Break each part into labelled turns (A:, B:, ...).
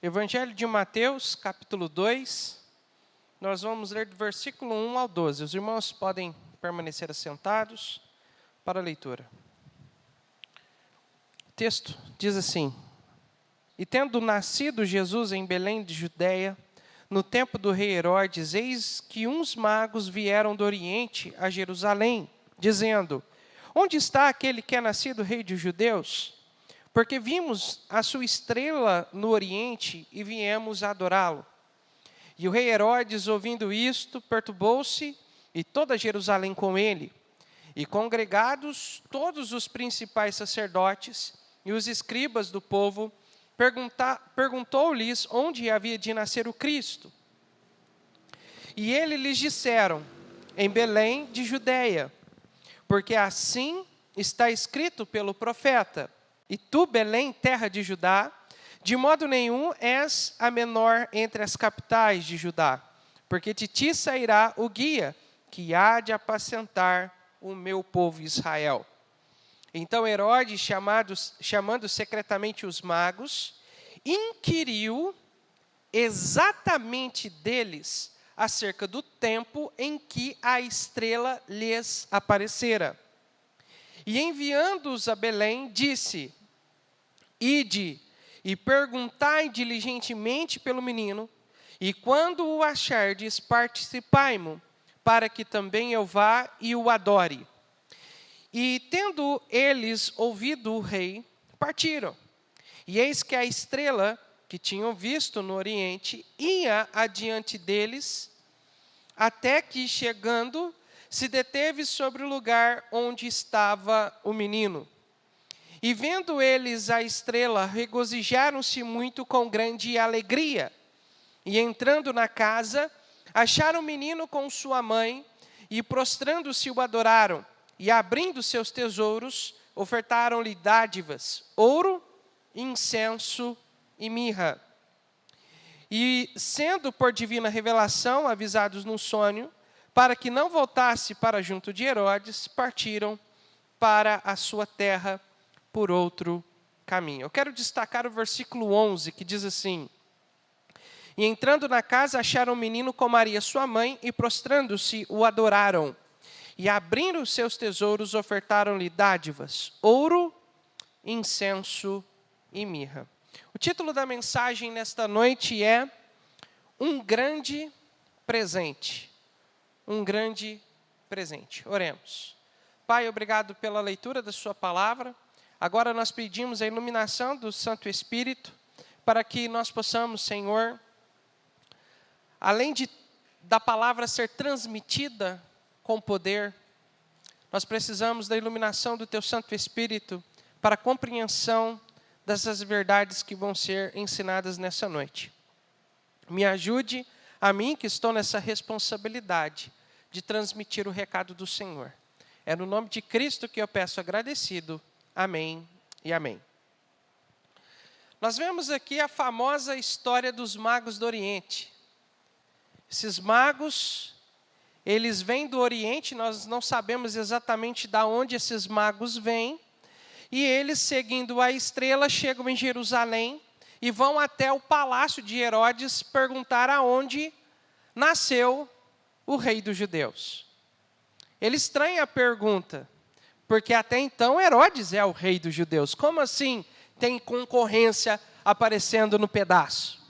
A: Evangelho de Mateus, capítulo 2, nós vamos ler do versículo 1 ao 12. Os irmãos podem permanecer assentados para a leitura. O texto diz assim: E tendo nascido Jesus em Belém de Judeia, no tempo do rei Herodes, eis que uns magos vieram do Oriente a Jerusalém, dizendo: Onde está aquele que é nascido rei dos judeus? Porque vimos a sua estrela no Oriente e viemos adorá-lo. E o rei Herodes, ouvindo isto, perturbou-se, e toda Jerusalém com ele. E congregados todos os principais sacerdotes e os escribas do povo, perguntou-lhes onde havia de nascer o Cristo. E eles lhes disseram: em Belém de Judeia, porque assim está escrito pelo profeta: E tu, Belém, terra de Judá, de modo nenhum és a menor entre as capitais de Judá, porque de ti sairá o guia que há de apacentar o meu povo Israel. Então Herodes, chamando secretamente os magos, inquiriu exatamente deles acerca do tempo em que a estrela lhes aparecera. E enviando-os a Belém, disse: Ide e perguntai diligentemente pelo menino, e quando o achardes, participai-mo, para que também eu vá e o adore. E tendo eles ouvido o rei, partiram. E eis que a estrela que tinham visto no Oriente ia adiante deles, até que, chegando, se deteve sobre o lugar onde estava o menino. E vendo eles a estrela, regozijaram-se muito com grande alegria. E entrando na casa, acharam o menino com sua mãe, e prostrando-se o adoraram. E abrindo seus tesouros, ofertaram-lhe dádivas, ouro, incenso e mirra. E sendo por divina revelação avisados num sonho, para que não voltasse para junto de Herodes, partiram para a sua terra por outro caminho. Eu quero destacar o versículo 11, que diz assim: E entrando na casa, acharam o menino com Maria, sua mãe, e prostrando-se, o adoraram. E abrindo os seus tesouros, ofertaram-lhe dádivas, ouro, incenso e mirra. O título da mensagem nesta noite é Um Grande Presente. Um grande presente. Oremos. Pai, obrigado pela leitura da sua palavra. Agora nós pedimos a iluminação do Santo Espírito, para que nós possamos, Senhor, além da palavra ser transmitida com poder, nós precisamos da iluminação do teu Santo Espírito para a compreensão dessas verdades que vão ser ensinadas nessa noite. Me ajude a mim, que estou nessa responsabilidade de transmitir o recado do Senhor. É no nome de Cristo que eu peço agradecido. Amém e amém. Nós vemos aqui a famosa história dos magos do Oriente. Esses magos, eles vêm do Oriente, nós não sabemos exatamente de onde esses magos vêm, e eles, seguindo a estrela, chegam em Jerusalém e vão até o palácio de Herodes perguntar aonde nasceu o rei dos judeus. Ele estranha a pergunta, porque até então Herodes é o rei dos judeus. Como assim tem concorrência aparecendo no pedaço?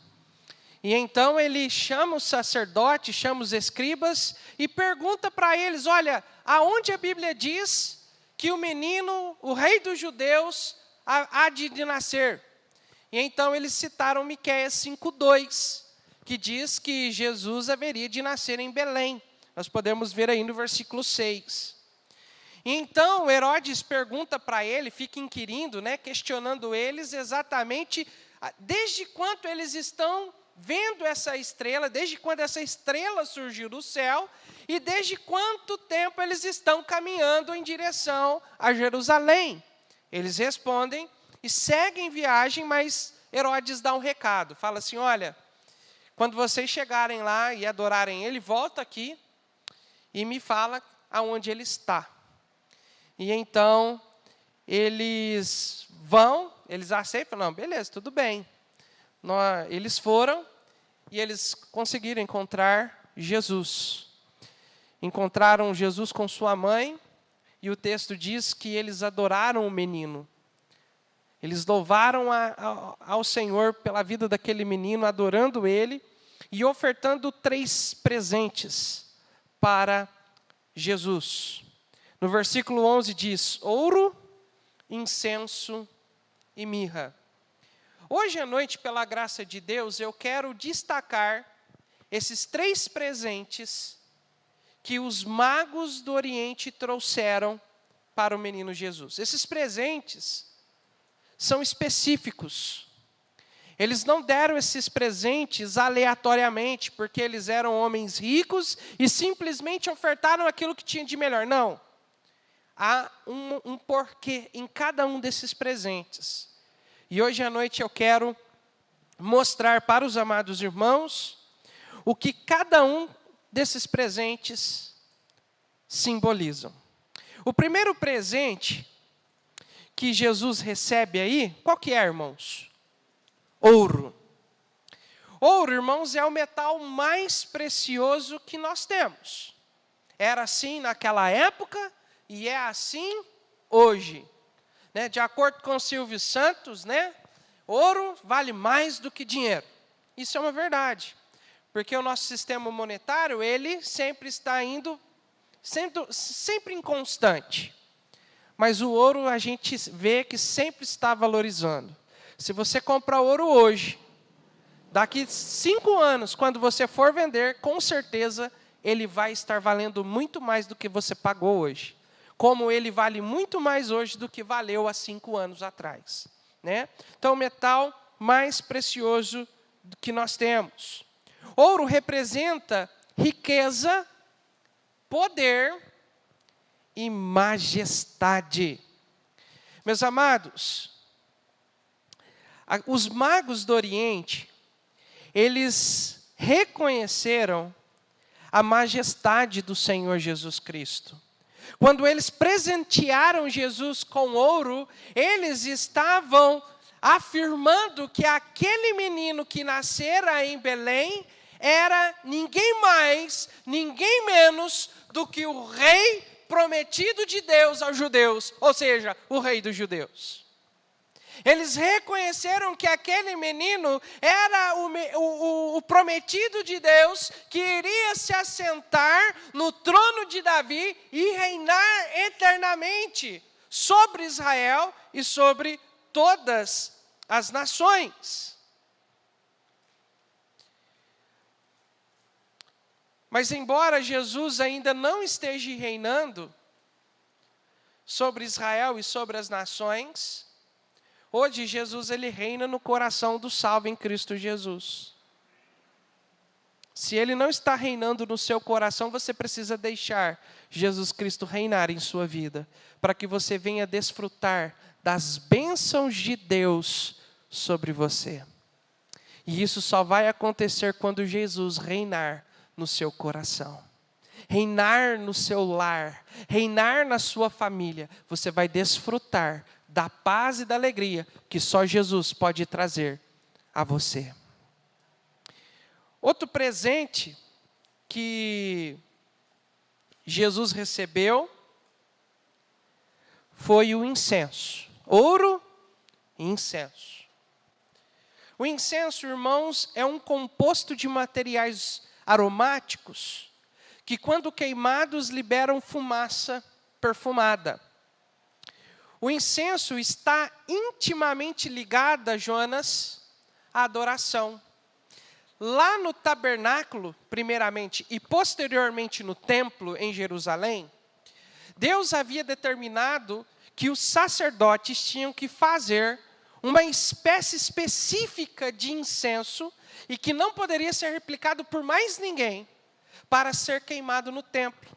A: E então ele chama os sacerdotes, chama os escribas e pergunta para eles: olha, aonde a Bíblia diz que o menino, o rei dos judeus, há de nascer? E então eles citaram Miqueias 5:2, que diz que Jesus haveria de nascer em Belém. Nós podemos ver aí no versículo 6. E então Herodes pergunta para ele, fica inquirindo, questionando eles exatamente desde quando eles estão vendo essa estrela, desde quando essa estrela surgiu do céu, e desde quanto tempo eles estão caminhando em direção a Jerusalém. Eles respondem e seguem viagem, mas Herodes dá um recado, fala assim: olha, quando vocês chegarem lá e adorarem ele, volta aqui e me fala aonde ele está. E então eles vão, eles aceitam, não, beleza, tudo bem. eles foram e eles conseguiram encontrar Jesus. Encontraram Jesus com sua mãe, e o texto diz que eles adoraram o menino. Eles louvaram ao Senhor pela vida daquele menino, adorando ele e ofertando 3 presentes para Jesus. No versículo 11 diz: ouro, incenso e mirra. Hoje à noite, pela graça de Deus, eu quero destacar esses 3 presentes que os magos do Oriente trouxeram para o menino Jesus. Esses presentes são específicos. Eles não deram esses presentes aleatoriamente, porque eles eram homens ricos e simplesmente ofertaram aquilo que tinha de melhor. Não. Há um porquê em cada um desses presentes. E hoje à noite eu quero mostrar para os amados irmãos o que cada um desses presentes simbolizam. O primeiro presente que Jesus recebe aí, qual que é, irmãos? Ouro. Ouro, irmãos, é o metal mais precioso que nós temos. Era assim naquela época e é assim hoje. Né? De acordo com Silvio Santos, né? Ouro vale mais do que dinheiro. Isso é uma verdade. Porque o nosso sistema monetário, ele sempre está sendo sempre inconstante. Mas o ouro a gente vê que sempre está valorizando. Se você comprar ouro hoje, daqui 5 anos, quando você for vender, com certeza ele vai estar valendo muito mais do que você pagou hoje. Como ele vale muito mais hoje do que valeu há 5 anos atrás. Né? Então, o metal mais precioso que nós temos. Ouro representa riqueza, poder e majestade. Meus amados, os magos do Oriente, eles reconheceram a majestade do Senhor Jesus Cristo. Quando eles presentearam Jesus com ouro, eles estavam afirmando que aquele menino que nascera em Belém era ninguém mais, ninguém menos do que o rei prometido de Deus aos judeus, ou seja, o rei dos judeus. Eles reconheceram que aquele menino era o prometido de Deus, que iria se assentar no trono de Davi e reinar eternamente sobre Israel e sobre todas as nações. Mas embora Jesus ainda não esteja reinando sobre Israel e sobre as nações, hoje Jesus ele reina no coração do salvo em Cristo Jesus. Se ele não está reinando no seu coração, você precisa deixar Jesus Cristo reinar em sua vida, para que você venha desfrutar das bênçãos de Deus sobre você. E isso só vai acontecer quando Jesus reinar no seu coração. Reinar no seu lar, reinar na sua família. Você vai desfrutar da paz e da alegria que só Jesus pode trazer a você. Outro presente que Jesus recebeu foi o incenso. Ouro e incenso. O incenso, irmãos, é um composto de materiais aromáticos que, quando queimados, liberam fumaça perfumada. O incenso está intimamente ligado, Jonas, à adoração. Lá no tabernáculo, primeiramente, e posteriormente no templo em Jerusalém, Deus havia determinado que os sacerdotes tinham que fazer uma espécie específica de incenso e que não poderia ser replicado por mais ninguém para ser queimado no templo.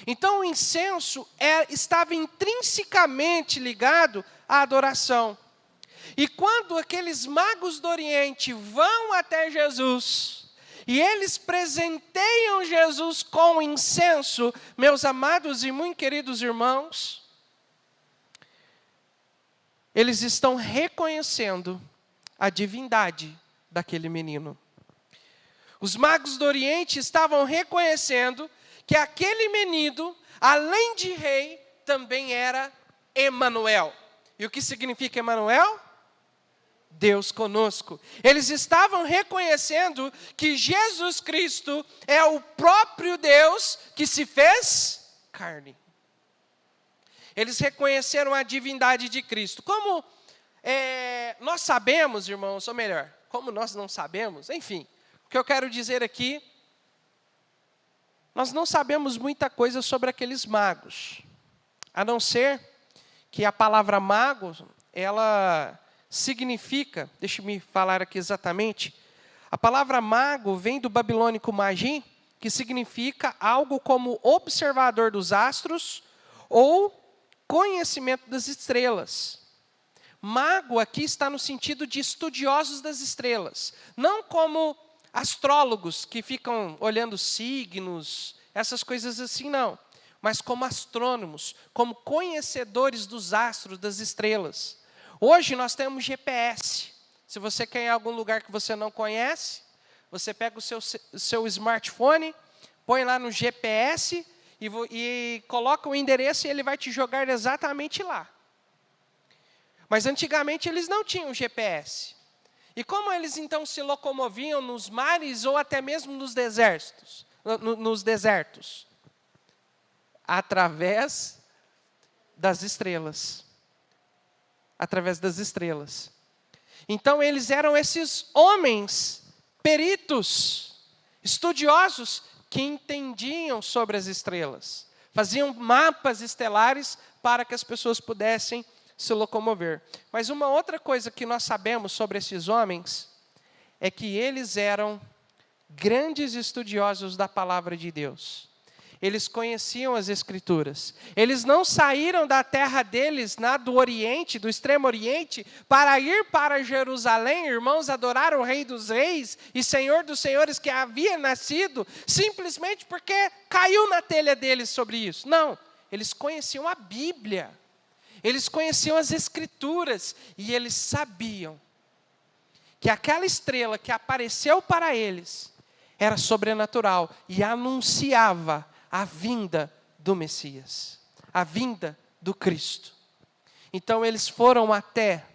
A: Então o incenso estava intrinsecamente ligado à adoração. E quando aqueles magos do Oriente vão até Jesus e eles presenteiam Jesus com incenso, meus amados e muito queridos irmãos, eles estão reconhecendo a divindade daquele menino. Os magos do Oriente estavam reconhecendo que aquele menino, além de rei, também era Emanuel. E o que significa Emanuel? Deus conosco. Eles estavam reconhecendo que Jesus Cristo é o próprio Deus que se fez carne. Eles reconheceram a divindade de Cristo. Como nós sabemos, irmãos, ou melhor, como nós não sabemos, enfim, o que eu quero dizer aqui, nós não sabemos muita coisa sobre aqueles magos, a não ser que a palavra mago, ela significa, deixe-me falar aqui exatamente, a palavra mago vem do babilônico magim, que significa algo como observador dos astros ou conhecimento das estrelas. Mago aqui está no sentido de estudiosos das estrelas, não como astrólogos que ficam olhando signos, essas coisas assim, não. Mas como astrônomos, como conhecedores dos astros, das estrelas. Hoje nós temos GPS. Se você quer ir em algum lugar que você não conhece, você pega o seu smartphone, põe lá no GPS e coloca o endereço e ele vai te jogar exatamente lá. Mas antigamente eles não tinham GPS. E como eles então se locomoviam nos mares ou até mesmo nos desertos? Através das estrelas. Através das estrelas. Então eles eram esses homens peritos, estudiosos, que entendiam sobre as estrelas. Faziam mapas estelares para que as pessoas pudessem se locomover. Mas uma outra coisa que nós sabemos sobre esses homens é que eles eram grandes estudiosos da palavra de Deus. Eles conheciam as Escrituras. Eles não saíram da terra deles, do Oriente, do Extremo Oriente, para ir para Jerusalém, irmãos, adorar o Rei dos Reis e Senhor dos Senhores que havia nascido, simplesmente porque caiu na telha deles sobre isso. Não, eles conheciam a Bíblia. Eles conheciam as Escrituras e eles sabiam que aquela estrela que apareceu para eles era sobrenatural e anunciava a vinda do Messias, a vinda do Cristo. Então eles foram até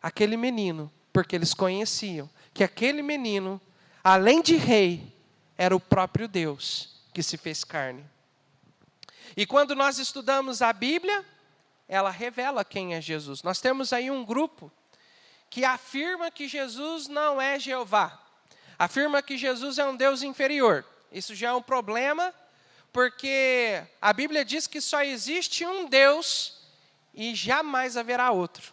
A: aquele menino, porque eles conheciam que aquele menino, além de rei, era o próprio Deus que se fez carne. E quando nós estudamos a Bíblia, ela revela quem é Jesus. Nós temos aí um grupo que afirma que Jesus não é Jeová, afirma que Jesus é um Deus inferior. Isso já é um problema, porque a Bíblia diz que só existe um Deus e jamais haverá outro.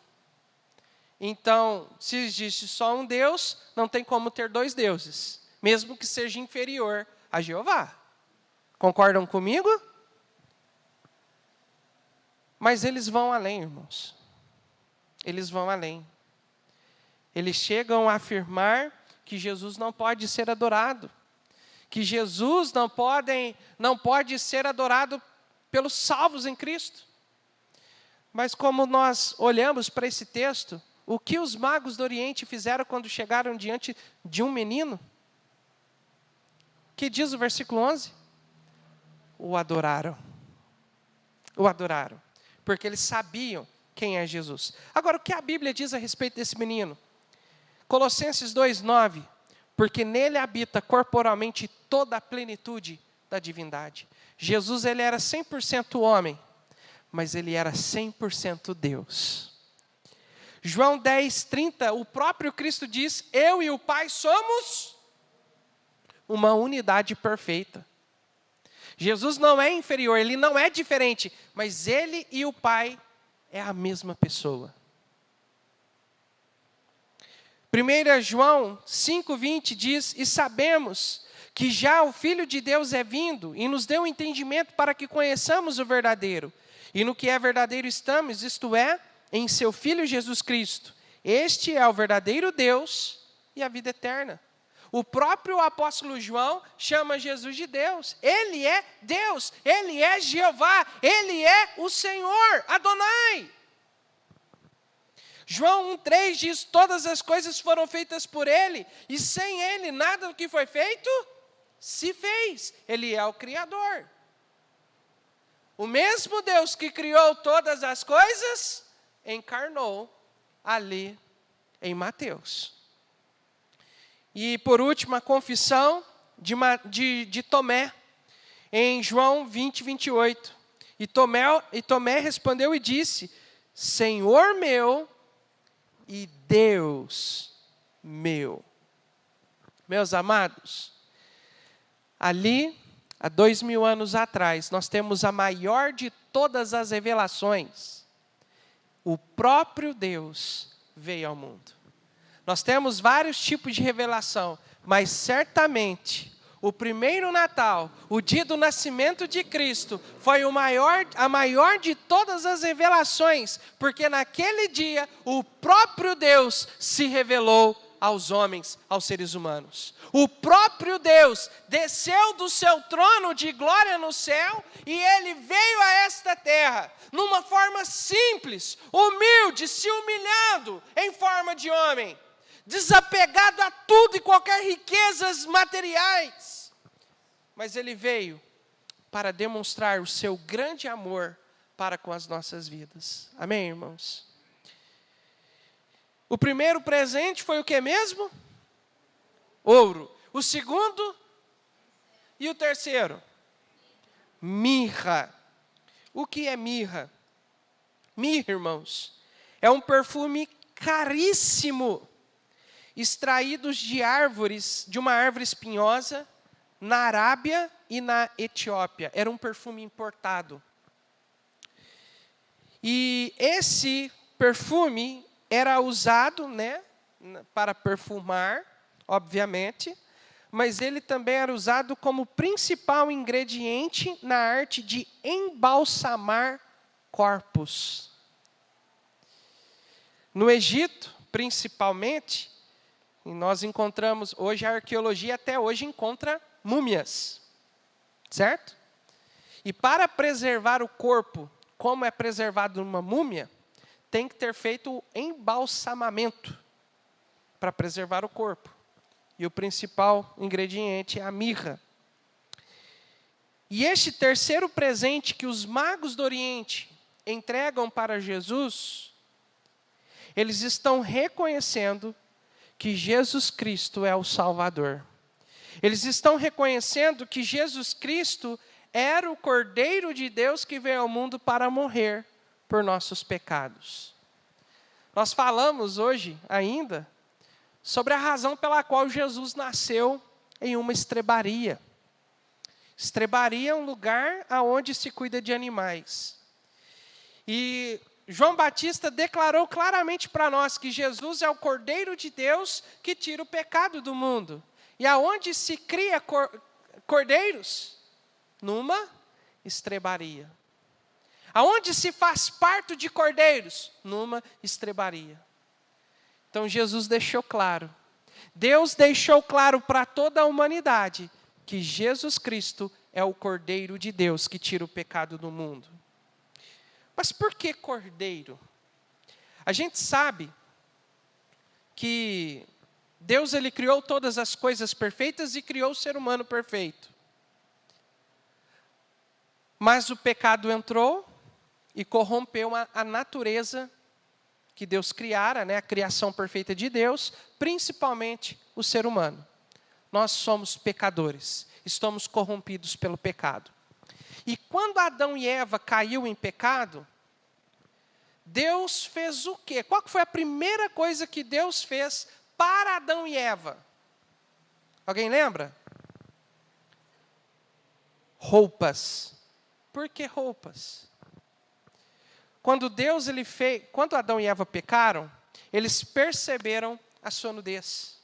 A: Então, se existe só um Deus, não tem como ter dois deuses, mesmo que seja inferior a Jeová. Concordam comigo? Mas eles vão além, irmãos. Eles vão além. Eles chegam a afirmar que Jesus não pode ser adorado. Que Jesus não pode ser adorado pelos salvos em Cristo. Mas como nós olhamos para esse texto, o que os magos do Oriente fizeram quando chegaram diante de um menino? O que diz o versículo 11? O adoraram. O adoraram. Porque eles sabiam quem é Jesus. Agora, o que a Bíblia diz a respeito desse menino? Colossenses 2:9. Porque nele habita corporalmente toda a plenitude da divindade. Jesus, ele era 100% homem, mas ele era 100% Deus. João 10:30, o próprio Cristo diz: eu e o Pai somos uma unidade perfeita. Jesus não é inferior, ele não é diferente, mas ele e o Pai é a mesma pessoa. 1 João 5:20 diz: e sabemos que já o Filho de Deus é vindo e nos deu entendimento para que conheçamos o verdadeiro. E no que é verdadeiro estamos, isto é, em seu Filho Jesus Cristo. Este é o verdadeiro Deus e a vida eterna. O próprio apóstolo João chama Jesus de Deus. Ele é Deus, ele é Jeová, ele é o Senhor, Adonai. João 1,3 diz: todas as coisas foram feitas por Ele, e sem Ele nada do que foi feito se fez. Ele é o Criador. O mesmo Deus que criou todas as coisas, encarnou ali em Mateus. E por último, a confissão de Tomé, em João 20, 28. E Tomé respondeu e disse: Senhor meu e Deus meu. Meus amados, ali, há 2000 anos atrás, nós temos a maior de todas as revelações. O próprio Deus veio ao mundo. Nós temos vários tipos de revelação, mas certamente o primeiro Natal, o dia do nascimento de Cristo, foi a maior de todas as revelações, porque naquele dia o próprio Deus se revelou aos homens, aos seres humanos. O próprio Deus desceu do seu trono de glória no céu e Ele veio a esta terra, numa forma simples, humilde, se humilhando em forma de homem, desapegado a tudo e qualquer riquezas materiais. Mas Ele veio para demonstrar o seu grande amor para com as nossas vidas. Amém, irmãos? O primeiro presente foi o que mesmo? Ouro. O segundo e o terceiro? Mirra. O que é mirra? Mirra, irmãos, é um perfume caríssimo, extraídos de uma árvore espinhosa, na Arábia e na Etiópia. Era um perfume importado. E esse perfume era usado, para perfumar, obviamente, mas ele também era usado como principal ingrediente na arte de embalsamar corpos. No Egito, principalmente, nós encontramos, hoje a arqueologia até hoje encontra múmias, certo? E para preservar o corpo, como é preservado numa múmia, tem que ter feito o embalsamamento para preservar o corpo. E o principal ingrediente é a mirra. E este terceiro presente que os magos do Oriente entregam para Jesus, eles estão reconhecendo que Jesus Cristo é o Salvador. Eles estão reconhecendo que Jesus Cristo era o Cordeiro de Deus que veio ao mundo para morrer por nossos pecados. Nós falamos hoje ainda sobre a razão pela qual Jesus nasceu em uma estrebaria. Estrebaria é um lugar onde se cuida de animais. E João Batista declarou claramente para nós que Jesus é o Cordeiro de Deus que tira o pecado do mundo. E aonde se cria cordeiros? Numa estrebaria. Aonde se faz parto de cordeiros? Numa estrebaria. Então Jesus deixou claro. Deus deixou claro para toda a humanidade que Jesus Cristo é o Cordeiro de Deus que tira o pecado do mundo. Mas por que cordeiro? A gente sabe que Deus ele criou todas as coisas perfeitas e criou o ser humano perfeito. Mas o pecado entrou e corrompeu a natureza que Deus criara, a criação perfeita de Deus, principalmente o ser humano. Nós somos pecadores, estamos corrompidos pelo pecado. E quando Adão e Eva caiu em pecado, Deus fez o quê? Qual foi a primeira coisa que Deus fez para Adão e Eva? Alguém lembra? Roupas. Por que roupas? Quando quando Adão e Eva pecaram, eles perceberam a sua nudez.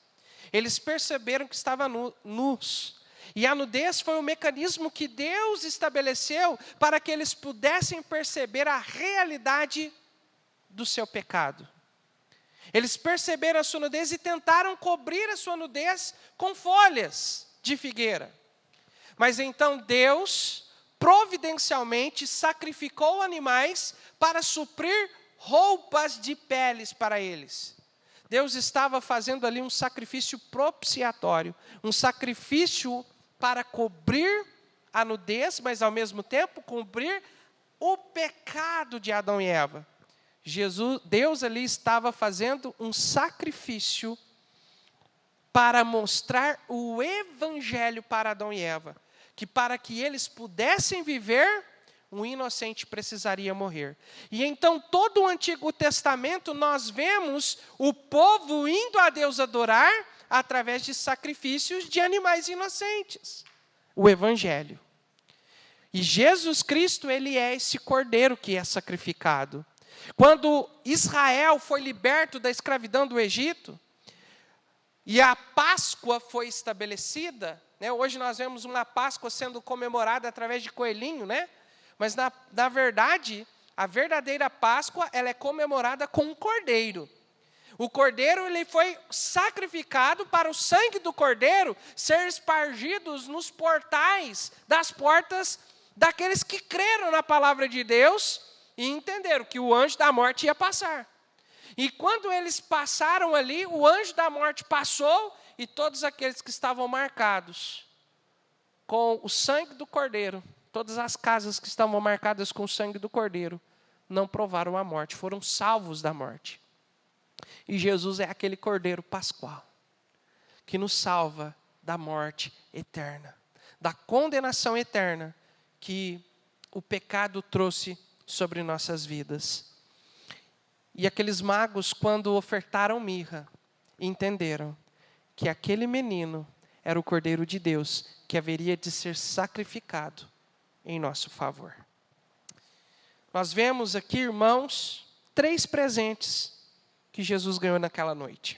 A: Eles perceberam que estavam nus. E a nudez foi o mecanismo que Deus estabeleceu para que eles pudessem perceber a realidade do seu pecado. Eles perceberam a sua nudez e tentaram cobrir a sua nudez com folhas de figueira. Mas então Deus providencialmente sacrificou animais para suprir roupas de peles para eles. Deus estava fazendo ali um sacrifício propiciatório, um sacrifício para cobrir a nudez, mas ao mesmo tempo cobrir o pecado de Adão e Eva. Deus ali estava fazendo um sacrifício para mostrar o evangelho para Adão e Eva, que para que eles pudessem viver, um inocente precisaria morrer. E então, todo o Antigo Testamento, nós vemos o povo indo a Deus adorar através de sacrifícios de animais inocentes. O Evangelho. E Jesus Cristo, ele é esse cordeiro que é sacrificado. Quando Israel foi liberto da escravidão do Egito, e a Páscoa foi estabelecida, né? Hoje nós vemos uma Páscoa sendo comemorada através de coelhinho, né? Mas, na verdade, a verdadeira Páscoa, ela é comemorada com um cordeiro. O cordeiro, ele foi sacrificado para o sangue do cordeiro ser espargidos nos portais das portas daqueles que creram na palavra de Deus e entenderam que o anjo da morte ia passar. E quando eles passaram ali, o anjo da morte passou e todos aqueles que estavam marcados com o sangue do cordeiro, todas as casas que estavam marcadas com o sangue do cordeiro, não provaram a morte, foram salvos da morte. E Jesus é aquele cordeiro pascual, que nos salva da morte eterna, da condenação eterna que o pecado trouxe sobre nossas vidas. E aqueles magos, quando ofertaram mirra, entenderam que aquele menino era o Cordeiro de Deus, que haveria de ser sacrificado em nosso favor. Nós vemos aqui, irmãos, 3 presentes que Jesus ganhou naquela noite: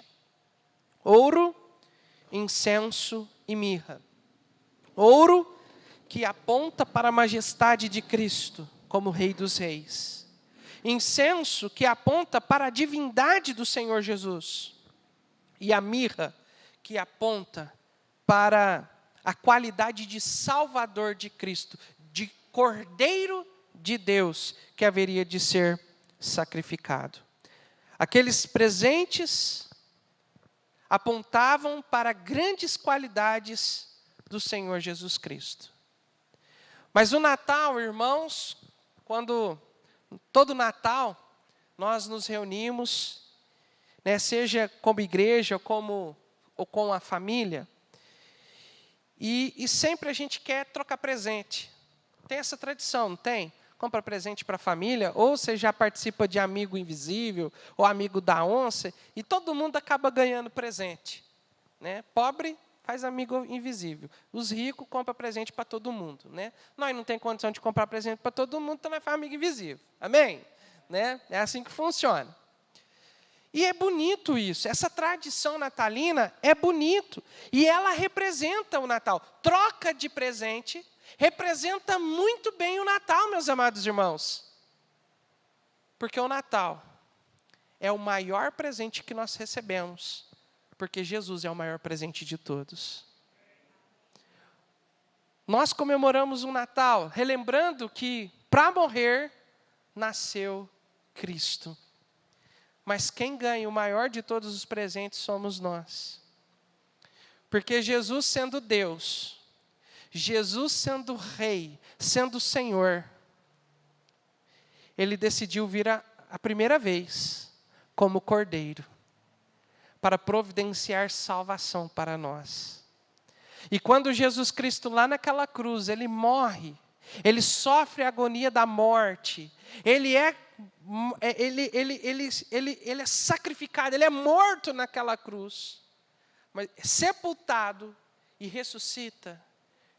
A: ouro, incenso e mirra. Ouro, que aponta para a majestade de Cristo como Rei dos Reis. Incenso, que aponta para a divindade do Senhor Jesus. E a mirra, que aponta para a qualidade de Salvador de Cristo, de Cordeiro de Deus, que haveria de ser sacrificado. Aqueles presentes apontavam para grandes qualidades do Senhor Jesus Cristo. Mas o Natal, irmãos, todo Natal nós nos reunimos, né, seja como igreja ou com a família, e sempre a gente quer trocar presente. Tem essa tradição, não tem? Compra presente para a família, ou você já participa de amigo invisível, ou amigo da onça, e todo mundo acaba ganhando presente, né? Pobre faz amigo invisível. Os ricos compram presente para todo mundo, né? Nós não temos condição de comprar presente para todo mundo, então nós fazemos amigo invisível. Amém? Né? É assim que funciona. E é bonito isso. Essa tradição natalina é bonito. E ela representa o Natal. Troca de presente representa muito bem o Natal, meus amados irmãos. Porque o Natal é o maior presente que nós recebemos. Porque Jesus é o maior presente de todos. Nós comemoramos o Natal, relembrando que, para morrer, nasceu Cristo. Mas quem ganha o maior de todos os presentes somos nós. Porque Jesus sendo Deus, Jesus sendo Rei, sendo Senhor, Ele decidiu vir a primeira vez como Cordeiro, para providenciar salvação para nós. E quando Jesus Cristo lá naquela cruz, Ele morre, Ele sofre a agonia da morte, Ele é sacrificado, Ele é morto naquela cruz, mas sepultado e ressuscita.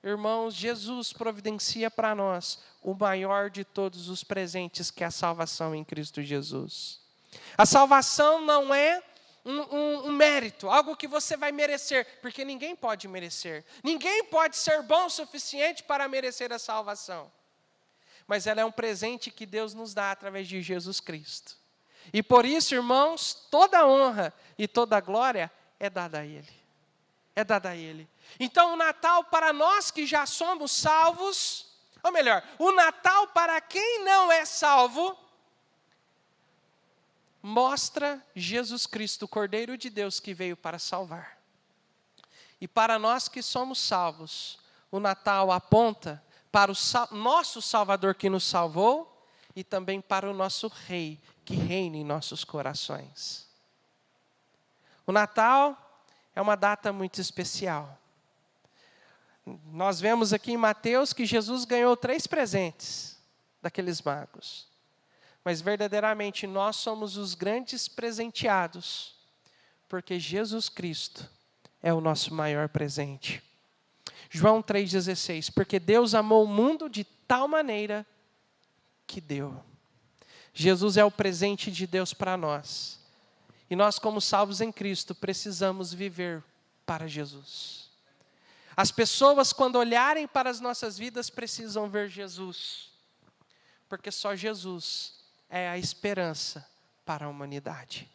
A: Irmãos, Jesus providencia para nós o maior de todos os presentes, que é a salvação em Cristo Jesus. A salvação não é um mérito, algo que você vai merecer, porque ninguém pode merecer. Ninguém pode ser bom o suficiente para merecer a salvação. Mas ela é um presente que Deus nos dá através de Jesus Cristo. E por isso, irmãos, toda a honra e toda a glória é dada a Ele. É dada a Ele. Então, o Natal para nós que já somos salvos, ou melhor, o Natal para quem não é salvo, mostra Jesus Cristo, o Cordeiro de Deus que veio para salvar. E para nós que somos salvos, o Natal aponta para o nosso Salvador que nos salvou e também para o nosso Rei que reina em nossos corações. O Natal é uma data muito especial. Nós vemos aqui em Mateus que Jesus ganhou 3 presentes daqueles magos. Mas verdadeiramente nós somos os grandes presenteados, porque Jesus Cristo é o nosso maior presente. João 3,16, porque Deus amou o mundo de tal maneira que deu. Jesus é o presente de Deus para nós. E nós, como salvos em Cristo, precisamos viver para Jesus. As pessoas, quando olharem para as nossas vidas, precisam ver Jesus. Porque só Jesus é a esperança para a humanidade.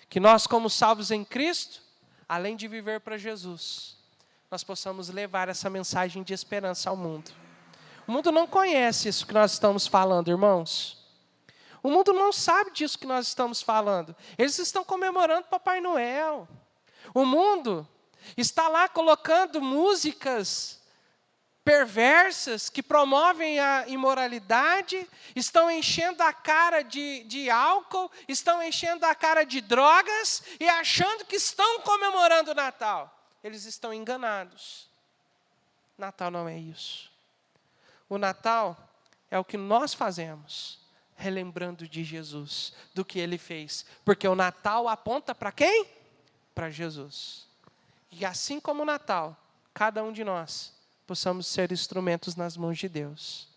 A: Que nós, como salvos em Cristo, além de viver para Jesus, nós possamos levar essa mensagem de esperança ao mundo. O mundo não conhece isso que nós estamos falando, irmãos. O mundo não sabe disso que nós estamos falando. Eles estão comemorando Papai Noel. O mundo está lá colocando músicas perversas que promovem a imoralidade, estão enchendo a cara de álcool, estão enchendo a cara de drogas e achando que estão comemorando o Natal. Eles estão enganados. Natal não é isso. O Natal é o que nós fazemos, relembrando de Jesus, do que Ele fez. Porque o Natal aponta para quem? Para Jesus. E assim como o Natal, cada um de nós possamos ser instrumentos nas mãos de Deus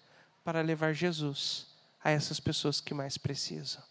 A: para levar Jesus a essas pessoas que mais precisam.